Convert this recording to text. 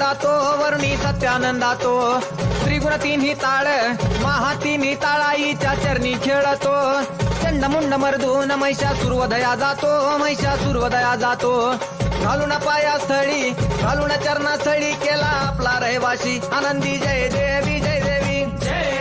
गातो वरुणी सत्यानंदातो त्रिगुण तिन्ही ताळ महातिन्ही ताळाईच्या चरणी खेळतो चंडमुंड मर्दून महिषासुरवधया जातो महिषासुरवधया जातो घालून पायास्थळी घालून चरणास्थळी केला आपला रहिवाशी आनंदी जय देवी जय देवी जय